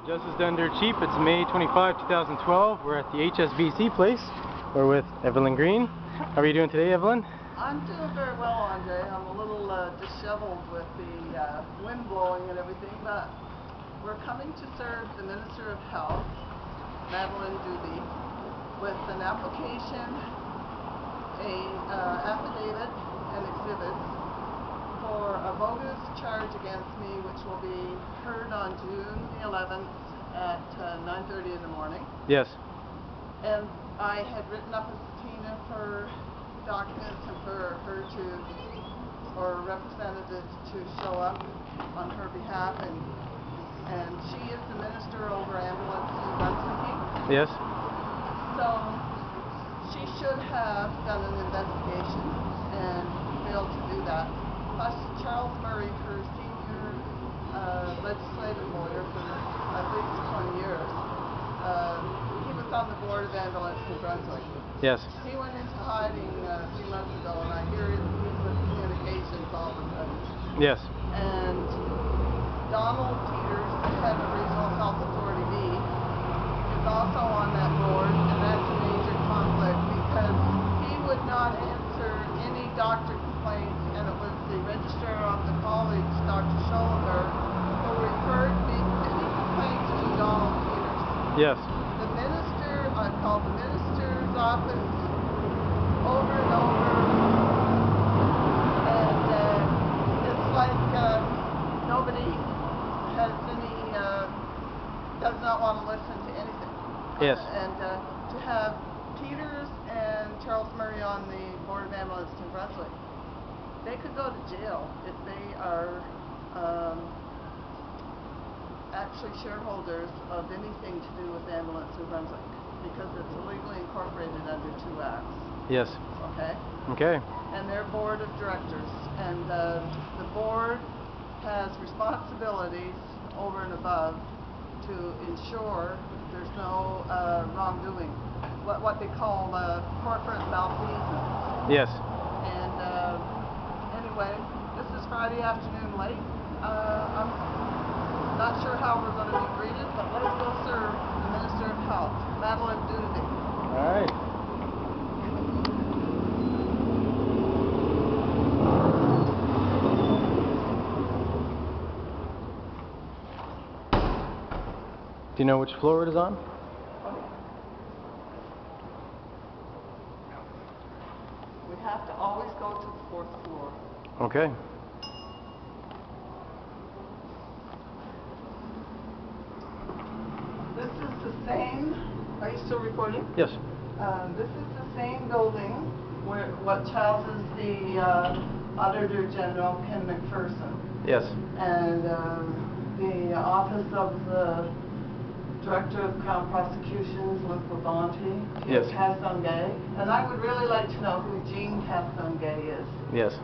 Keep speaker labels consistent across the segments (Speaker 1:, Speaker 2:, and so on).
Speaker 1: Justice Done Dirt Cheap. It's May 25, 2012. We're at the HSBC place. We're with Evelyn Green. How are you doing today, Evelyn?
Speaker 2: I'm doing very well, Andre. I'm a little disheveled with the wind blowing and everything, but we're coming to serve the Minister of Health, Madeline Doobie, with an application, affidavit and exhibits for a bogus charge against me, which will be heard on June the 11th at 9:30 in the morning.
Speaker 1: Yes.
Speaker 2: And I had written up a subpoena for documents and for her to, or representatives to show up on her behalf, and she is the minister over ambulance in Brunswick.
Speaker 1: Yes.
Speaker 2: So she should have done an investigation and failed to do that. Plus, Charles Murray, her senior legislative lawyer for at least 20 years, he was on the board of ambulance in Brunswick.
Speaker 1: Yes.
Speaker 2: He went into hiding a few months ago, and I hear he's with communications all of a sudden.
Speaker 1: Yes.
Speaker 2: And Donald Peters, the head of Regional Health Authority B, is also on that board, and that's a major conflict because he would not answer any doctor complaints, and it was the registrar of the college, Dr. Scholler, who referred me any complaints to Donald Peters.
Speaker 1: Yes.
Speaker 2: The minister, I called the minister's office over and over, and it's like nobody has any, does not want to listen to anything.
Speaker 1: Yes.
Speaker 2: And to have Peters and Charles Murray on the Board of Ambulance in Brunswick, they could go to jail if they are actually shareholders of anything to do with ambulance in Brunswick, because it's illegally incorporated under 2 acts.
Speaker 1: Yes.
Speaker 2: Okay?
Speaker 1: Okay.
Speaker 2: And their board of directors. And the board has responsibilities over and above to ensure there's no wrongdoing. What they call corporate malfeasance.
Speaker 1: Yes.
Speaker 2: And anyway, this is Friday afternoon late. I'm not sure how we're going to be greeted, but let's go serve the Minister of Health, Madeline Doobie.
Speaker 1: All right. Do you know which floor it is on?
Speaker 2: We have to always go to the 4th floor.
Speaker 1: Okay.
Speaker 2: This is the same, are you still recording?
Speaker 1: Yes.
Speaker 2: This is the same building where what houses the Auditor General, Ken McPherson.
Speaker 1: Yes.
Speaker 2: And the office of the Director of Crown Prosecutions, Luc Labonte,
Speaker 1: Yes.
Speaker 2: Castonguay. And I would really like to know who Jean Castonguay is.
Speaker 1: Yes.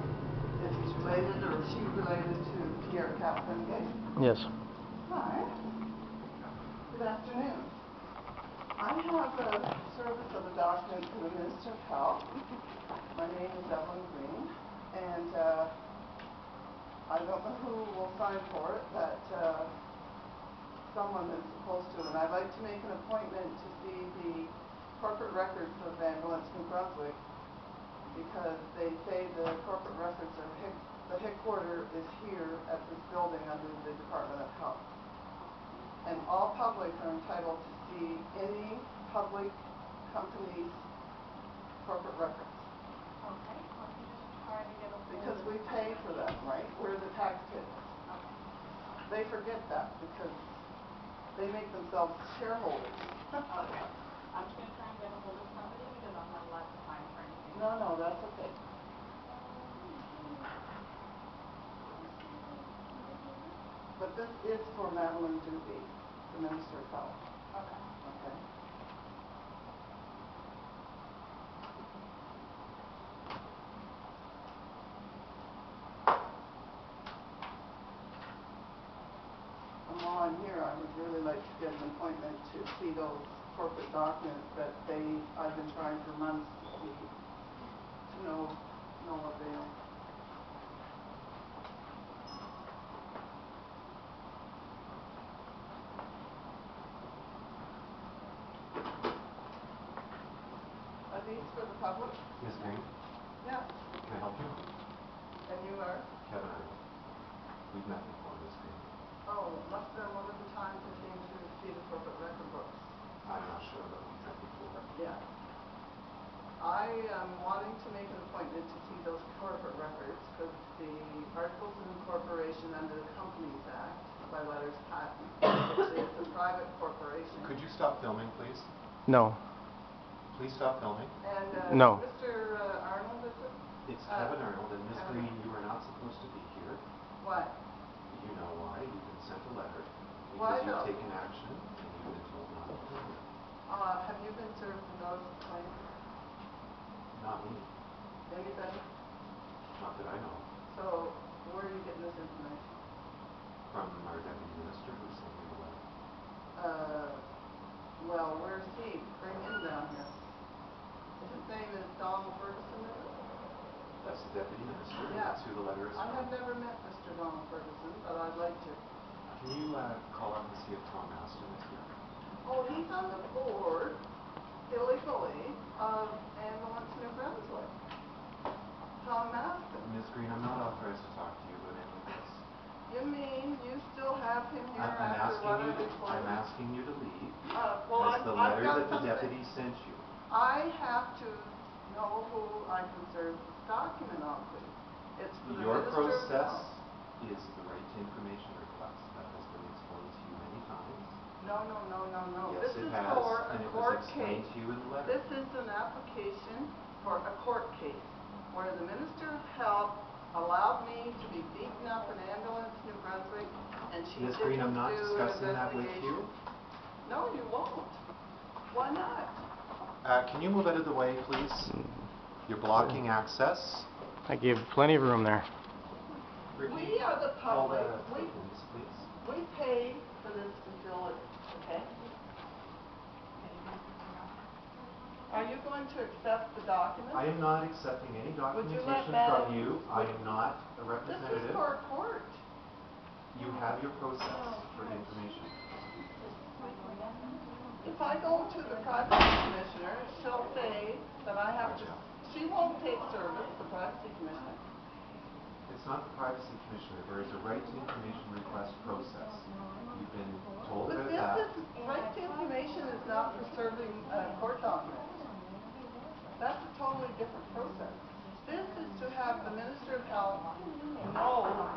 Speaker 2: If he's related or she's related to Pierre Castonguay.
Speaker 1: Yes.
Speaker 2: Hi. Good afternoon. I have a service of a document for the Minister of Health. My name is Evelyn Green, and I don't know who will sign for it, but someone is supposed to, and I'd like to make an appointment to see the corporate records of ambulance in Brunswick, because they say the corporate records are, the headquarters is here at this building under the Department of Health. And all public are entitled to see any public company's corporate records.
Speaker 3: Okay, let me just try to get a hold
Speaker 2: Because
Speaker 3: of
Speaker 2: we pay for them, right? We're the taxpayers.
Speaker 3: Okay.
Speaker 2: They forget that because they make themselves shareholders.
Speaker 3: Okay. I'm just going to try and get a hold of somebody because I'm not allowed to sign for anything.
Speaker 2: No, that's okay. But this is for Madeline Doobie, the Minister of Health.
Speaker 3: Okay.
Speaker 2: Okay. And while I'm here, I would really like to get an appointment to see those corporate documents that I've been trying for months to see, to no avail. public?
Speaker 4: Ms. Green,
Speaker 2: Yeah.
Speaker 4: can I help you?
Speaker 2: And you are?
Speaker 4: Kevin Arnold. We've met before, Ms. Green.
Speaker 2: Oh, must have been one of the times I came to see the corporate record books.
Speaker 4: I'm not sure, but we've met before.
Speaker 2: Yeah. I am wanting to make an appointment to see those corporate records because the Articles of Incorporation under the Companies Act by letters patent, which is a private corporation.
Speaker 4: Could you stop filming, please?
Speaker 1: No.
Speaker 4: Please stop filming.
Speaker 2: And
Speaker 1: No.
Speaker 2: Mr. Arnold, is it?
Speaker 4: It's Kevin Arnold, and Ms. Green, you are not supposed to be here.
Speaker 2: Why?
Speaker 4: You know why. You've been sent a letter.
Speaker 2: Why
Speaker 4: Because you've
Speaker 2: though?
Speaker 4: taken action, and you've been told not to come here.
Speaker 2: Have you been served a notice of claim?
Speaker 4: Not me.
Speaker 2: Anybody?
Speaker 4: Not that I know.
Speaker 2: So, where are you getting this information?
Speaker 4: From our deputy minister who sent me the letter.
Speaker 2: Well, where's he? Bring him down here. His name is Donald Ferguson, is it?
Speaker 4: That's the deputy minister.
Speaker 2: Yeah.
Speaker 4: That's who the letter is
Speaker 2: I
Speaker 4: from.
Speaker 2: have never met Mr. Donald Ferguson, but I'd like to.
Speaker 4: Can you call up and see if Tom Aston is here?
Speaker 2: Oh, he's on the board, illegally, of Ambulance New Brunswick. Tom Maston.
Speaker 4: Ms. Green, I'm not authorized to talk to you about any of this.
Speaker 2: You mean you still have him here
Speaker 4: I'm
Speaker 2: after what I reported?
Speaker 4: I'm asking you to leave.
Speaker 2: Well,
Speaker 4: That's the
Speaker 2: I've
Speaker 4: letter
Speaker 2: got
Speaker 4: that the
Speaker 2: something.
Speaker 4: deputy sent you.
Speaker 2: I have to know who I can serve this document on, please. It's for the
Speaker 4: Your
Speaker 2: Minister of
Speaker 4: process
Speaker 2: Health.
Speaker 4: is the right to information request. That has been explained to you many times.
Speaker 2: No.
Speaker 4: Yes,
Speaker 2: This
Speaker 4: it
Speaker 2: is
Speaker 4: has,
Speaker 2: for
Speaker 4: and
Speaker 2: a
Speaker 4: it was
Speaker 2: court
Speaker 4: explained
Speaker 2: case.
Speaker 4: to you in the letter.
Speaker 2: This is an application for a court case where the Minister of Health allowed me to be beaten up in Ambulance New Brunswick, and she
Speaker 4: Ms.
Speaker 2: didn't
Speaker 4: Green, I'm not
Speaker 2: do
Speaker 4: discussing
Speaker 2: an
Speaker 4: that with
Speaker 2: investigation.
Speaker 4: you.
Speaker 2: No, you won't. Why not?
Speaker 4: Can you move out of the way, please? You're blocking access.
Speaker 1: I gave plenty of room there.
Speaker 2: We are the
Speaker 4: Call
Speaker 2: public.
Speaker 4: the police, please.
Speaker 2: We pay for this facility, okay? Are you going to accept the document?
Speaker 4: I am not accepting any
Speaker 2: Would you
Speaker 4: documentation
Speaker 2: let
Speaker 4: from
Speaker 2: Madam-
Speaker 4: you. I am not a
Speaker 2: This
Speaker 4: representative.
Speaker 2: is for a court.
Speaker 4: You have your process for information.
Speaker 2: If I go to the privacy commissioner, she'll say that I have to, she won't take service, the privacy commissioner.
Speaker 4: It's not the privacy commissioner. There is a right to information request process. You've been told
Speaker 2: But
Speaker 4: about that.
Speaker 2: right to information is not for serving court documents. That's a totally different process. This is to have the Minister of Health know.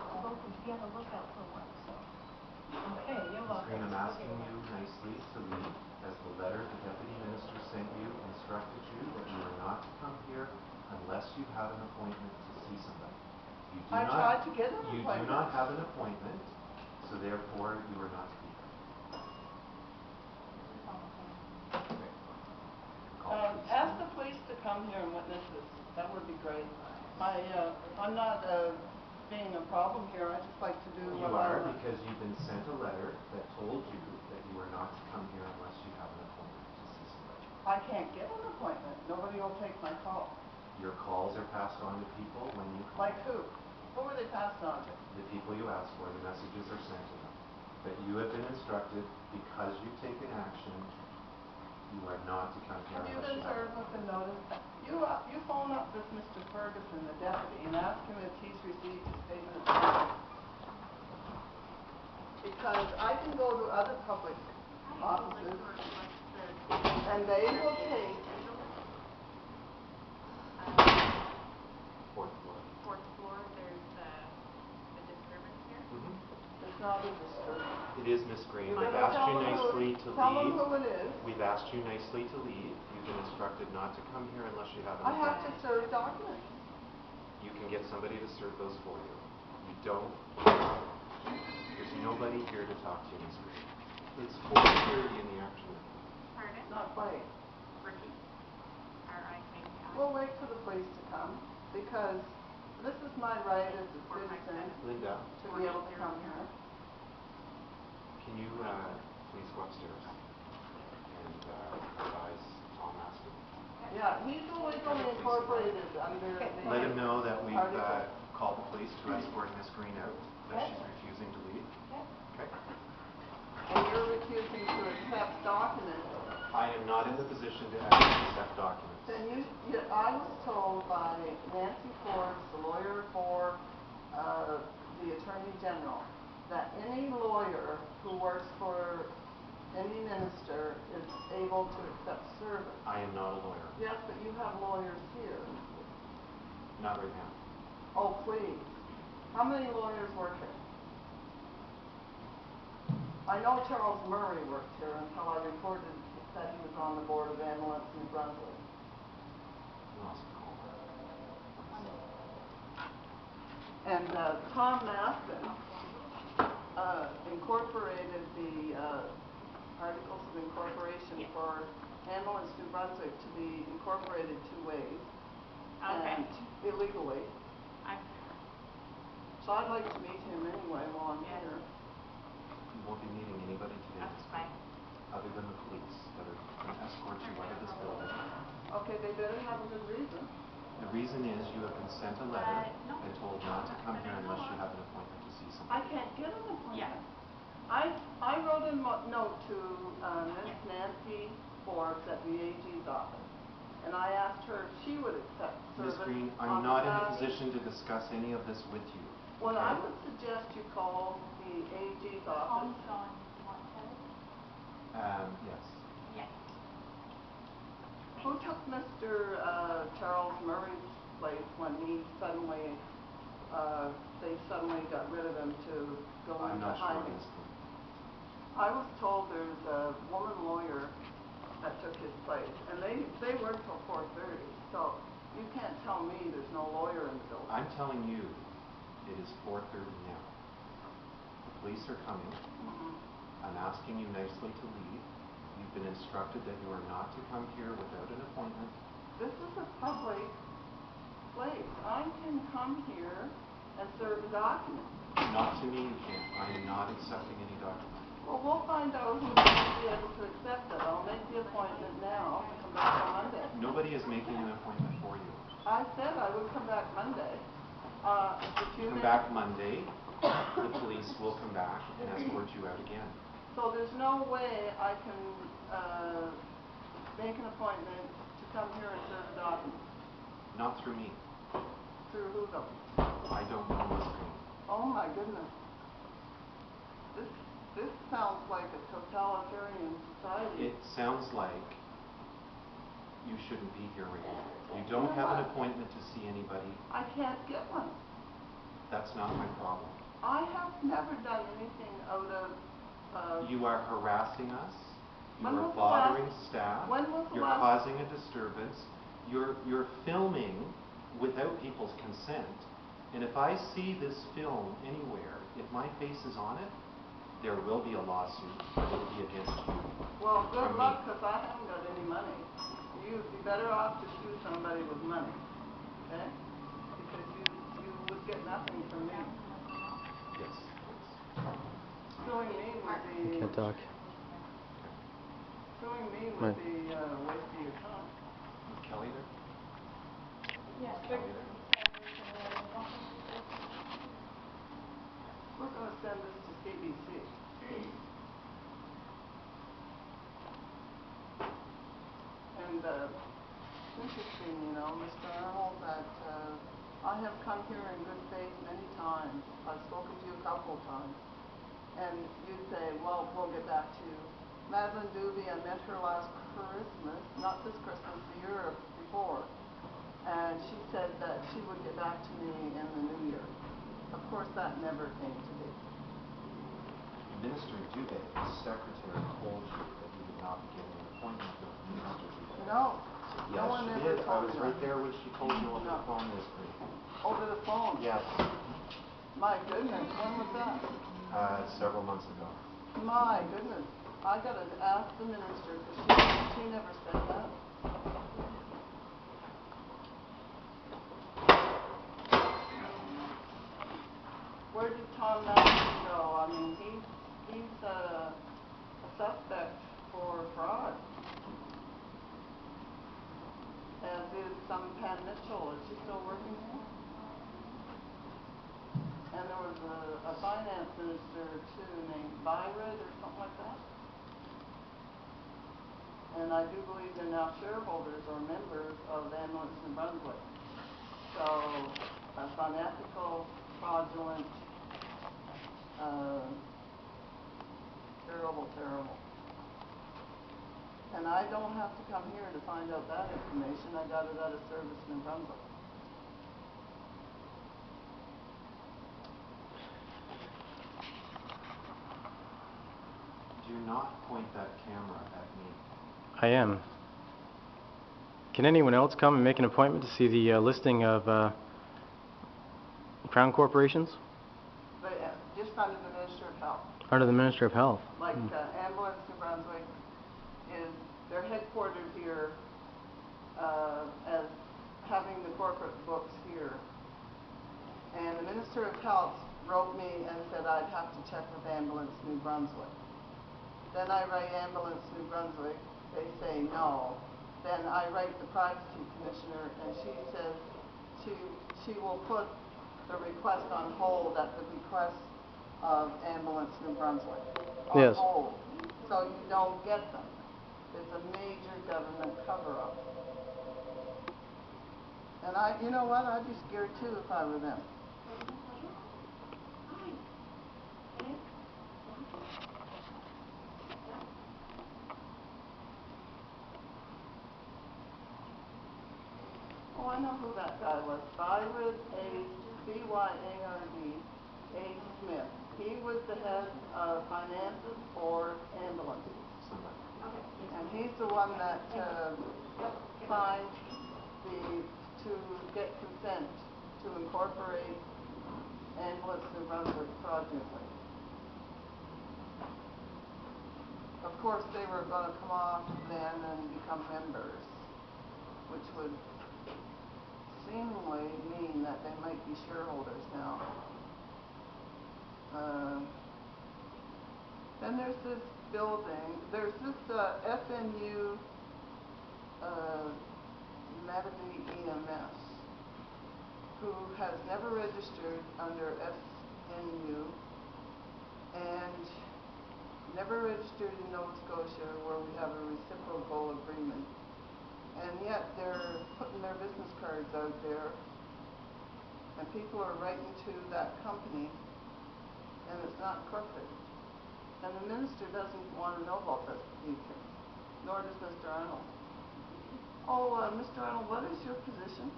Speaker 4: Ms. Green, I'm asking you nicely to leave, as the letter the deputy minister sent you instructed you that you are not to come here unless you have an appointment to see somebody.
Speaker 2: I tried to get an
Speaker 4: You
Speaker 2: appointment.
Speaker 4: do not have an appointment, so therefore you are not to be here. Okay.
Speaker 2: Ask the police to come here and witness this. That would be great. I'm not being a problem here. I just like to do
Speaker 4: You
Speaker 2: what I
Speaker 4: are,
Speaker 2: want.
Speaker 4: because you've been sent a letter that told you that you are not to come here unless you have an appointment to see somebody.
Speaker 2: I can't get an appointment. Nobody will take my call.
Speaker 4: Your calls are passed on to people when you call.
Speaker 2: Like who? Who are they passed on to?
Speaker 4: The people you ask for, the messages are sent to them. But you have been instructed, because you've taken action, you are not to come here
Speaker 2: Have you
Speaker 4: unless
Speaker 2: been
Speaker 4: you have
Speaker 2: served with a notice? You phone up this Mr. Ferguson, the deputy, and ask him if he's received a statement of service. Because I can go to other public offices, and they will take.
Speaker 3: Fourth floor, there's a disturbance here.
Speaker 2: It's not a disturbance.
Speaker 4: It is, Miss Green.
Speaker 2: You
Speaker 4: We've
Speaker 2: better
Speaker 4: asked you nicely to
Speaker 2: tell them
Speaker 4: leave.
Speaker 2: who it is.
Speaker 4: We've asked you nicely to leave. You've been instructed not to come here unless you have an
Speaker 2: I have to
Speaker 4: appointment.
Speaker 2: serve documents.
Speaker 4: You can get somebody to serve those for you. You don't. There's nobody here to talk to you, Miss Green. It's 4:30 in the afternoon.
Speaker 3: Pardon?
Speaker 2: Not quite.
Speaker 3: Ricky?
Speaker 2: We'll wait for the police to come, because this is my right as a citizen
Speaker 4: Linda,
Speaker 2: to be able to come here.
Speaker 4: can you please go upstairs and advise Tom Aston?
Speaker 2: Yeah, he's illegally incorporated under the.
Speaker 4: Let him know that we've
Speaker 2: article.
Speaker 4: called the police to escort Miss Green out, that she's refusing to leave. Okay.
Speaker 2: And you're refusing to accept documents
Speaker 4: I am not in the position to actually accept documents.
Speaker 2: Then I was told by Nancy Forbes, the lawyer for the Attorney General, that any lawyer who works for any minister is able to accept service.
Speaker 4: I am not a lawyer.
Speaker 2: Yes, but you have lawyers here.
Speaker 4: Not right now.
Speaker 2: Oh, please. How many lawyers work here? I know Charles Murray worked here until I reported that he was on the Board of Ambulance in Brunswick.
Speaker 4: Who else would call that?
Speaker 2: And Tom Maston incorporated the Articles of Incorporation for Ambulance New Brunswick to be incorporated two ways.
Speaker 3: Okay.
Speaker 2: And illegally.
Speaker 3: I'm
Speaker 2: So I'd like to meet him anyway while I'm
Speaker 3: Yes.
Speaker 2: here.
Speaker 4: You won't be meeting anybody today.
Speaker 3: That's fine.
Speaker 4: Other than the police that are going to escort you out of this building.
Speaker 2: Okay, they better have a good reason.
Speaker 4: The reason is you have been sent a letter
Speaker 3: No.
Speaker 4: and told not to come here unless you have an appointment to see
Speaker 2: I
Speaker 4: somebody.
Speaker 2: can't get an appointment.
Speaker 3: Yeah.
Speaker 2: I wrote a note to Miss Nancy Forbes at the AG's office, and I asked her if she would accept
Speaker 4: Ms.
Speaker 2: service.
Speaker 4: Green,
Speaker 2: on
Speaker 4: I'm not in
Speaker 2: behalf-
Speaker 4: a position to discuss any of this with you.
Speaker 2: Well, I
Speaker 4: okay?
Speaker 2: would suggest you call the AG's
Speaker 3: Tom
Speaker 2: office.
Speaker 3: Sean, want to?
Speaker 4: Yes.
Speaker 3: Yes.
Speaker 2: Who took Mr. Charles Murray's place when he suddenly, they suddenly got rid of him to go
Speaker 4: I'm
Speaker 2: into
Speaker 4: not sure,
Speaker 2: hiding?
Speaker 4: Ms. Green.
Speaker 2: I was told there's a woman lawyer that took his place, and they work till 4:30, so you can't tell me there's no lawyer in the building.
Speaker 4: I'm telling you, it is 4:30 now. The police are coming.
Speaker 2: Mhm.
Speaker 4: I'm asking you nicely to leave. You've been instructed that you are not to come here without an appointment.
Speaker 2: This is a public place. I can come here and serve a document.
Speaker 4: Not to me, you can't. I am not accepting any documents.
Speaker 2: Well, we'll find out who will be able to accept it. I'll make the appointment now to come back on Monday.
Speaker 4: Nobody is making an appointment for you.
Speaker 2: I said I would come back Monday. If you
Speaker 4: Come back Monday, the police will come back and escort you out again.
Speaker 2: So there's no way I can make an appointment to come here and serve a document.
Speaker 4: Not through me.
Speaker 2: Through who though?
Speaker 4: I don't know Ms. Green.
Speaker 2: Oh my goodness. This sounds like a totalitarian society.
Speaker 4: It sounds like you shouldn't be here right now. You don't have an appointment to see anybody.
Speaker 2: I can't get one.
Speaker 4: That's not my problem.
Speaker 2: I have never done anything out of...
Speaker 4: You are harassing us. You
Speaker 2: When
Speaker 4: are
Speaker 2: was the
Speaker 4: bothering
Speaker 2: last-
Speaker 4: staff.
Speaker 2: when was the
Speaker 4: You're
Speaker 2: last-
Speaker 4: causing a disturbance. You're filming without people's consent. And if I see this film anywhere, if my face is on it, there will be a lawsuit, but it'll be against you.
Speaker 2: Well, good
Speaker 4: From
Speaker 2: luck,
Speaker 4: me.
Speaker 2: because I haven't got any money. You'd be better off to sue somebody with money, okay? Because you would get nothing from me.
Speaker 4: Yes, please.
Speaker 2: Suing me would
Speaker 1: You
Speaker 2: be...
Speaker 1: can't talk.
Speaker 2: Suing me
Speaker 1: Right.
Speaker 2: would be a waste of your time.
Speaker 4: Is Kelly there?
Speaker 3: Yes.
Speaker 4: Is Kelly there?
Speaker 2: We're going to send this to CBC. And it's interesting, you know, Mr. Arnold, that I have come here in good faith many times. I've spoken to you a couple of times. And you'd say, well, we'll get back to you. Madeline Doobie, I met her last Christmas, not this Christmas, the year before. And she said that she would get back to me in the new year. Of course, that never came to be.
Speaker 4: Minister Dubé, his secretary, told you that you would not be getting an appointment with Minister Dubé.
Speaker 2: No.
Speaker 4: Yes,
Speaker 2: No one
Speaker 4: she
Speaker 2: ever
Speaker 4: did. I
Speaker 2: told
Speaker 4: was
Speaker 2: me
Speaker 4: right
Speaker 2: that.
Speaker 4: there when she told you over
Speaker 2: No.
Speaker 4: the phone, Ms. Green.
Speaker 2: Over the phone?
Speaker 4: Yes,
Speaker 2: My goodness, when was that?
Speaker 4: several months ago.
Speaker 2: My goodness. I gotta ask the minister, because she never said that. Where did Tom Madison go? I mean, he's a suspect for fraud. As is some Pan Mitchell. Is she still working here? And there was a finance minister too named Byron or something like that. And and I do believe they're now shareholders or members of Ambulance New Brunswick. So that's unethical, fraudulent, terrible, terrible. And I don't have to come here to find out that information. I got it out of Service New Brunswick.
Speaker 4: Do not point that camera at me.
Speaker 1: I am. Can anyone else come and make an appointment to see the listing of Crown corporations?
Speaker 2: But just under the Minister of Health.
Speaker 1: Under the Minister of Health.
Speaker 2: Like Ambulance New Brunswick is, they're headquartered here as having the corporate books here. And the Minister of Health wrote me and said I'd have to check with Ambulance New Brunswick. Then I write Ambulance New Brunswick, they say no. Then I write the Privacy Commissioner and she says she will put the request on hold at the request of Ambulance New Brunswick. On hold. So you don't get them. It's a major government cover-up. And you know what, I'd be scared too if I were them. Oh, I know who that guy was. Byard, B-Y-A-R-D, A. Smith. He was the head of finances for ambulances. And he's the one that signed to get consent to incorporate Ambulance New Brunswick fraudulently. Of course, they were going to come off then and become members, which would seemingly mean that they might be shareholders now. Then there's this building, there's this FNU Medivy EMS, who has never registered under FNU and never registered in Nova Scotia where we have a reciprocal agreement. And yet they're putting their business cards out there and people are writing to that company and it's not crooked. And the minister doesn't want to know about this either, nor does Mr. Arnold. Oh, Mr. Arnold, what is your position?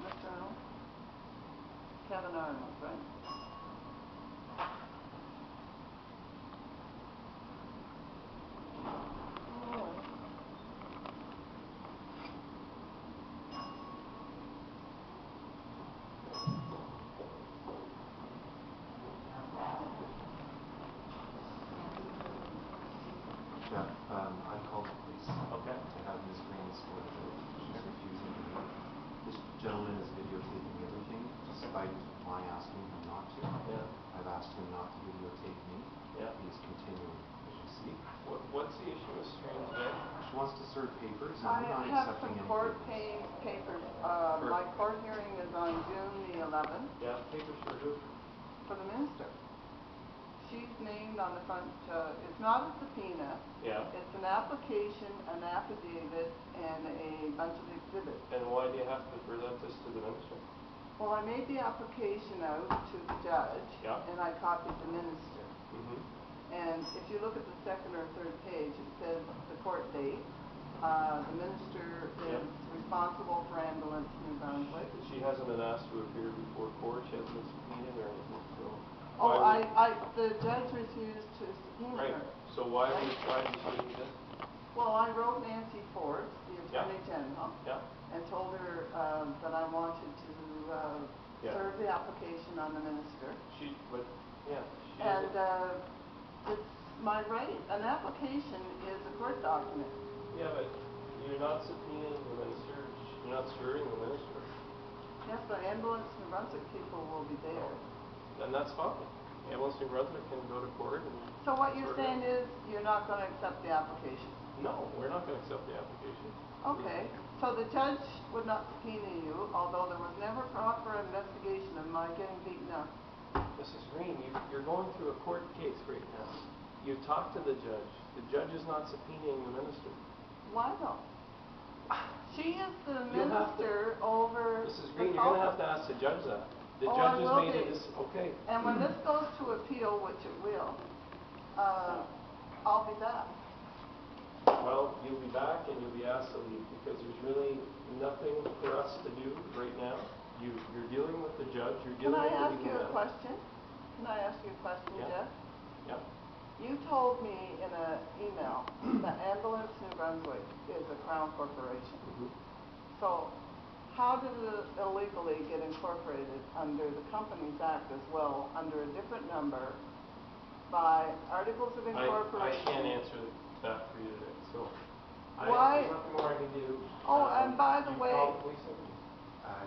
Speaker 2: Mr. Arnold? Kevin Arnold, right?
Speaker 4: Jeff, I called the police to have Ms. Green escorted out. She's refusing to leave. This gentleman is videotaping everything, despite my asking him not to. I've asked him not to videotape me. He's continuing, as you see.
Speaker 5: What's the issue with Green today?
Speaker 4: She wants to serve papers, and I'm not
Speaker 2: have
Speaker 4: accepting
Speaker 2: some
Speaker 4: any
Speaker 2: court
Speaker 4: papers.
Speaker 2: papers. My court hearing is on June the 11th.
Speaker 5: Yeah, papers for who?
Speaker 2: For the minister. She's named on the front, it's not a subpoena.
Speaker 5: Yeah.
Speaker 2: It's an application, an affidavit, and a bunch of exhibits.
Speaker 5: And why do you have to present this to the minister?
Speaker 2: Well, I made the application out to the judge, and I copied the minister. And if you look at the second or third page, it says the court date. The minister is responsible for Ambulance New Brunswick.
Speaker 5: She hasn't been asked to appear before court. She hasn't been subpoenaed or anything. So.
Speaker 2: Oh, the judge refused to subpoena her.
Speaker 5: So why do you need this?
Speaker 2: Well, I wrote Nancy Forbes, the Attorney General, and told her that I wanted to serve the application on the minister. It's my right. An application is a court document.
Speaker 5: Yeah, but you're not subpoenaing the minister. You're not serving the minister.
Speaker 2: Yes, but Ambulance New Brunswick people will be there.
Speaker 5: And that's fine. Ambulance New Brunswick can go to court.
Speaker 2: So what you're saying is you're not going to accept the application?
Speaker 5: No, we're not going to accept the application.
Speaker 2: Okay. So the judge would not subpoena you, although there was never proper investigation of my getting beaten up.
Speaker 5: Mrs. Green, you're going through a court case right now. You talked to the judge. The judge is not subpoenaing the minister.
Speaker 2: Why though? She is the
Speaker 5: You have to-
Speaker 2: minister over
Speaker 5: Mrs.
Speaker 2: the
Speaker 5: Green, you're going to have
Speaker 2: culprit.
Speaker 5: to ask the judge that. The
Speaker 2: Oh,
Speaker 5: judge
Speaker 2: I
Speaker 5: has
Speaker 2: will
Speaker 5: made
Speaker 2: be.
Speaker 5: a decision. Okay.
Speaker 2: And when this goes to appeal, which it will, I'll be back.
Speaker 5: Well, you'll be back and you'll be asked to leave because there's really nothing for us to do right now. You're dealing with the judge. You're
Speaker 2: Can
Speaker 5: dealing
Speaker 2: I
Speaker 5: with
Speaker 2: ask
Speaker 5: the
Speaker 2: you
Speaker 5: legal
Speaker 2: a
Speaker 5: matter.
Speaker 2: question? Can I ask you a question,
Speaker 5: Yeah.
Speaker 2: Jeff?
Speaker 5: Yeah.
Speaker 2: You told me in an email that Ambulance New Brunswick is a Crown corporation.
Speaker 5: Mm-hmm.
Speaker 2: So how did it illegally get incorporated under the Companies Act as well, under a different number, by Articles of Incorporation?
Speaker 5: I can't answer that for you today. So
Speaker 2: Why?
Speaker 5: there's nothing more I can do.
Speaker 2: Oh, and by the
Speaker 5: you
Speaker 2: way,
Speaker 5: call the police and-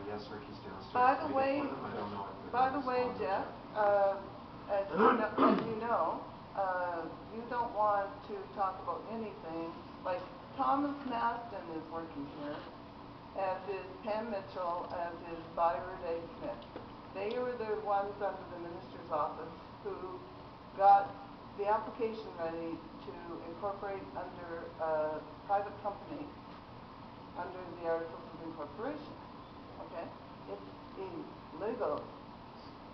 Speaker 4: Yes, Ricky's downstairs.
Speaker 2: by the way,
Speaker 4: waiting for them. I don't know if they're
Speaker 2: by
Speaker 4: gonna
Speaker 2: the way,
Speaker 4: respond
Speaker 2: Jeff,
Speaker 4: yet.
Speaker 2: as you know, you don't want to talk about anything, like Thomas Maston is working here, as is Pam Mitchell, as is Byron A. Smith. They were the ones under the minister's office who got the application ready to incorporate under a private company under the Articles of Incorporation. Okay? It's illegal.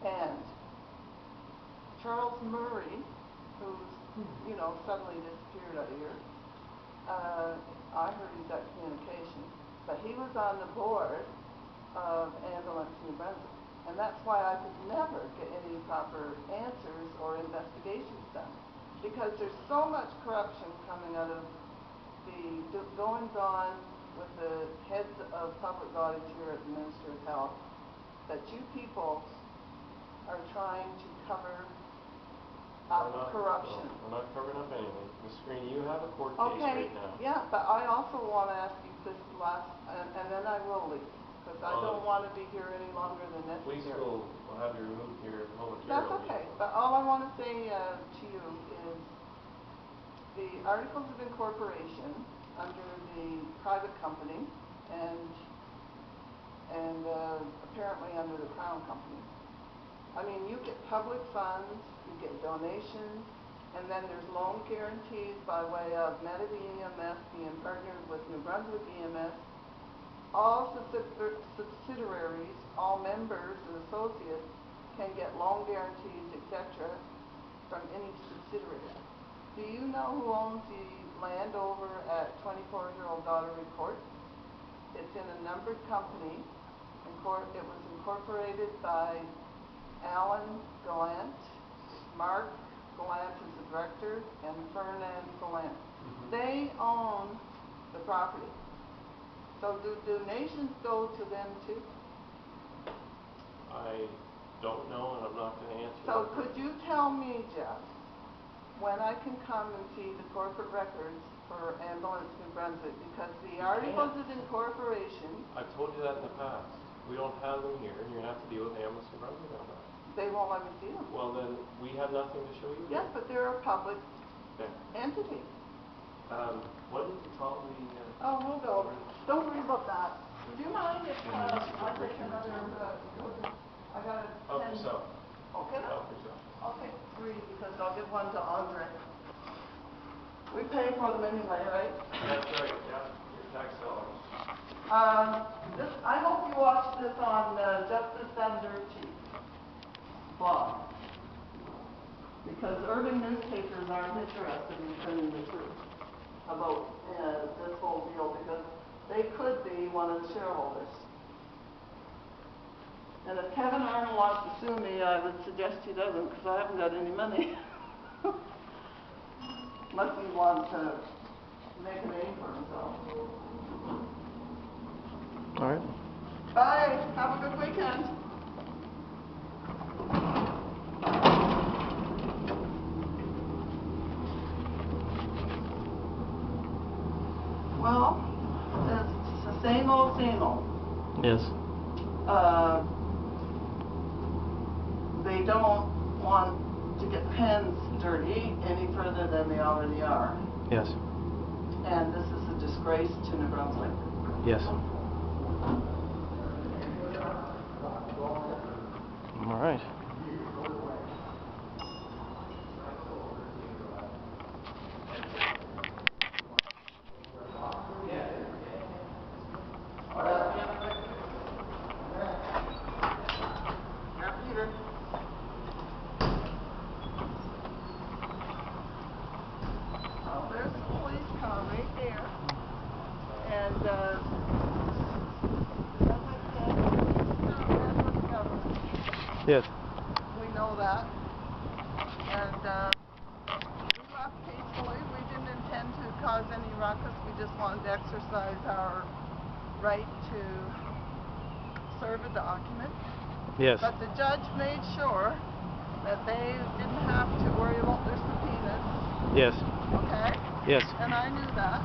Speaker 2: And Charles Murray, who's, suddenly disappeared out of here, I heard he's got communication, but he was on the board of Ambulance New Brunswick. And that's why I could never get any proper answers or investigations done. Because there's so much corruption coming out of the goings-on with the heads of public bodies here at the Ministry of Health, that you people are trying to cover up corruption.
Speaker 5: We're not covering up anything. Ms. Green, you have a court case
Speaker 2: Okay,
Speaker 5: right now.
Speaker 2: yeah, but I also want to ask you this last, and then I will leave, because I don't want to be here any longer than
Speaker 5: Police
Speaker 2: necessary.
Speaker 5: will have you removed here momentarily.
Speaker 2: That's okay, but all I want to say to you is the Articles of Incorporation under the private company and apparently under the Crown company. I mean, you get public funds, you get donations, and then there's loan guarantees by way of Medivy EMS being partnered with New Brunswick EMS. All subsidiaries, all members and associates can get loan guarantees, etc., from any subsidiary. Do you know who owns the land over at 24-year-old Daughtery Court? It's in a numbered company. It was incorporated by Alan Gallant, Mark Gallant is the director, and Fernand Gallant.
Speaker 5: Mm-hmm.
Speaker 2: They own the property. So do donations go to them too?
Speaker 5: I don't know, and I'm not going to answer
Speaker 2: So
Speaker 5: that.
Speaker 2: could you tell me, Jeff, when I can come and see the corporate records for Ambulance New Brunswick? Because the Articles of Incorporation,
Speaker 5: I've told you that in the past. We don't have them here, and you're going to have to deal with Ambulance New Brunswick on that.
Speaker 2: they won't let me see them.
Speaker 5: Well, then, we have nothing to show you.
Speaker 2: Yes, but they're a public
Speaker 5: Okay.
Speaker 2: entity.
Speaker 5: What did you call the...
Speaker 2: Oh, we'll go. Don't worry about that. Do you mind if I take another, I got a
Speaker 5: Help
Speaker 2: 10.
Speaker 5: yourself.
Speaker 2: Okay.
Speaker 5: Help yourself.
Speaker 2: I'll take 3 because I'll give one to Andre. We pay for them anyway, right?
Speaker 5: That's right, yeah. Your tax dollars.
Speaker 2: I hope you watch this on Justice Under Chief blog. Because urban newspapers aren't interested in printing the truth about this whole deal, because they could be one of the shareholders. And if Kevin Arnold wants to sue me, I would suggest he doesn't, because I haven't got any money. Unless he wants to make a name for himself.
Speaker 1: All right.
Speaker 2: Bye. Have a good weekend. Well, it's the same old, same old.
Speaker 1: Yes.
Speaker 2: They don't want to get pens dirty any further than they already are.
Speaker 1: Yes.
Speaker 2: And this is a disgrace to New Brunswick.
Speaker 1: Yes. All right.
Speaker 2: that. And we left peacefully. We didn't intend to cause any ruckus. We just wanted to exercise our right to serve a document.
Speaker 1: Yes.
Speaker 2: But the judge made sure that they didn't have to worry about their subpoenas.
Speaker 1: Yes.
Speaker 2: Okay?
Speaker 1: Yes.
Speaker 2: And I knew that.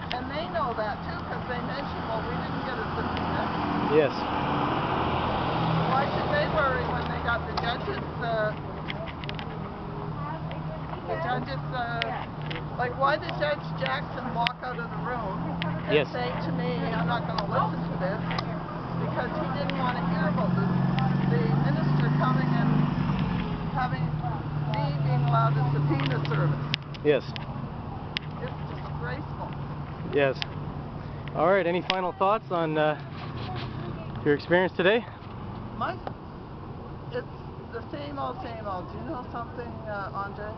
Speaker 2: And they know that too, because they mentioned, well, we didn't get a subpoena.
Speaker 1: Yes.
Speaker 2: Why should they worry when they got the judge's, like why did Judge Jackson walk out of the room and
Speaker 1: Yes.
Speaker 2: say to me, I'm not going to listen to this, because he didn't want to hear about this, the minister coming and having me being allowed to subpoena service.
Speaker 1: Yes.
Speaker 2: It's disgraceful.
Speaker 1: Yes. All right. Any final thoughts on your experience today?
Speaker 2: It's the same old, same old. Do you know something, Andre?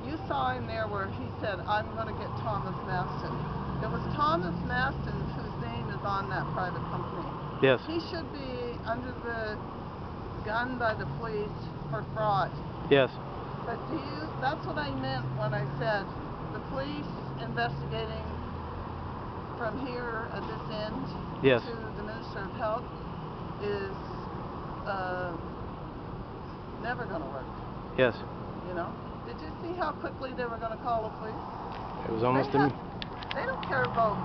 Speaker 2: You saw him there where he said, I'm going to get Thomas Maston. It was Thomas Maston whose name is on that private company.
Speaker 1: Yes.
Speaker 2: He should be under the gun by the police for fraud.
Speaker 1: Yes.
Speaker 2: But that's what I meant when I said the police investigating from here at this end
Speaker 1: Yes.
Speaker 2: to the Minister of Health is never going to work.
Speaker 1: Yes.
Speaker 2: You know? Did you see how quickly they were going to call the police?
Speaker 1: It was almost
Speaker 2: They don't care about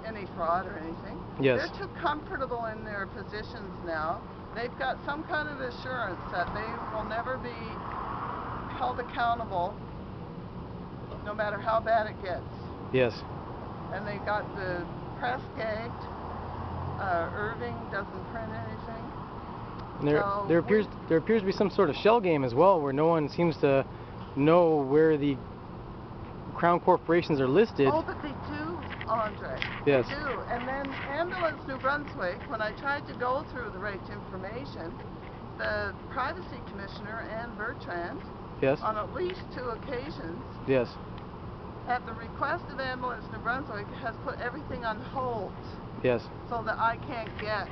Speaker 2: any fraud or anything.
Speaker 1: Yes.
Speaker 2: They're too comfortable in their positions now. They've got some kind of assurance that they will never be held accountable no matter how bad it gets.
Speaker 1: Yes.
Speaker 2: And they got the press gagged. Irving doesn't print anything.
Speaker 1: And there appears to be some sort of shell game as well, where no one seems to know where the Crown corporations are listed.
Speaker 2: Oh, but they do, Andre.
Speaker 1: Yes.
Speaker 2: They do. And then Ambulance New Brunswick, when I tried to go through the right information, the Privacy Commissioner, Anne Bertrand,
Speaker 1: Yes.
Speaker 2: on at least 2 occasions,
Speaker 1: Yes.
Speaker 2: at the request of Ambulance New Brunswick, has put everything on hold
Speaker 1: Yes.
Speaker 2: so that I can't get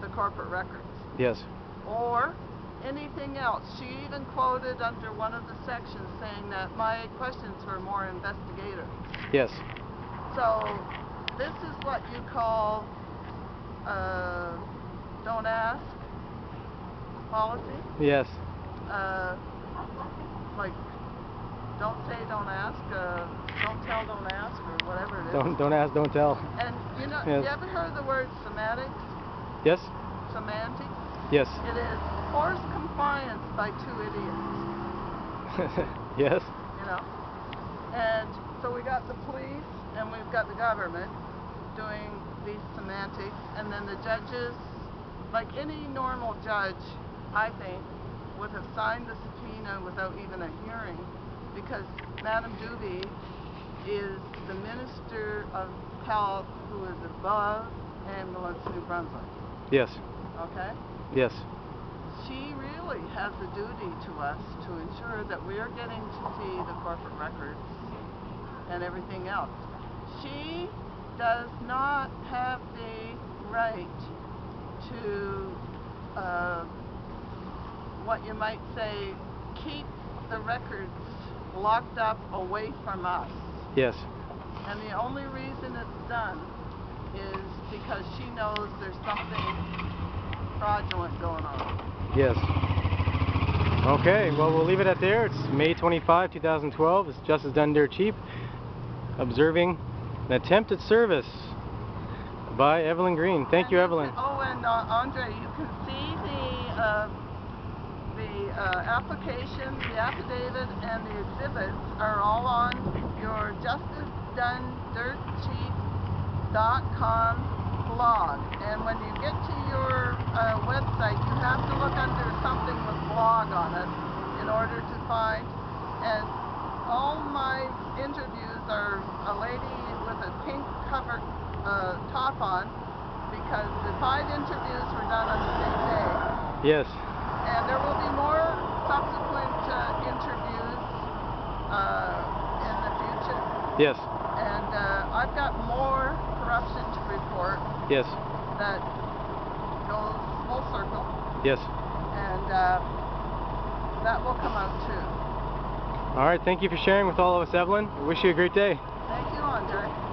Speaker 2: the corporate records.
Speaker 1: Yes.
Speaker 2: Or anything else. She even quoted under one of the sections saying that my questions were more investigative.
Speaker 1: Yes.
Speaker 2: So this is what you call don't ask policy.
Speaker 1: Yes.
Speaker 2: Like don't say, don't ask, don't tell, don't ask, or whatever it is.
Speaker 1: Don't ask, don't tell.
Speaker 2: And you know,
Speaker 1: Yes.
Speaker 2: you ever heard the word semantics?
Speaker 1: Yes.
Speaker 2: Semantics?
Speaker 1: Yes.
Speaker 2: It is forced compliance by 2 idiots.
Speaker 1: Yes.
Speaker 2: You know? And so we got the police and we've got the government doing these semantics, and then the judges, like any normal judge, I think, would have signed the subpoena without even a hearing, because Madame Doobie is the Minister of Health who is above Ambulance New Brunswick.
Speaker 1: Yes.
Speaker 2: Okay?
Speaker 1: Yes.
Speaker 2: She really has a duty to us to ensure that we are getting to see the corporate records and everything else. She does not have the right to, what you might say, keep the records locked up away from us.
Speaker 1: Yes.
Speaker 2: And the only reason it's done is because she knows there's something fraudulent going on.
Speaker 1: Yes. Okay, well, we'll leave it at there. It's May 25, 2012. It's Justice Done Dirt Cheap, observing an attempted service by Evelyn Green. Thank you, Evelyn.
Speaker 2: And Andre, you can see the application, the affidavit, and the exhibits are all on your justicedoneddirtcheap.com blog. And when you get to your website, you have to look under something with blog on it in order to find. And all my interviews are a lady with a pink covered top on, because the 5 interviews were done on the same day.
Speaker 1: Yes.
Speaker 2: And there will be more subsequent interviews in the future.
Speaker 1: Yes.
Speaker 2: And I've got more corruption to report
Speaker 1: Yes.
Speaker 2: that goes full circle.
Speaker 1: Yes.
Speaker 2: and that will come out too.
Speaker 1: All right, thank you for sharing with all of us, Evelyn. I wish you a great day.
Speaker 2: Thank you, Andre.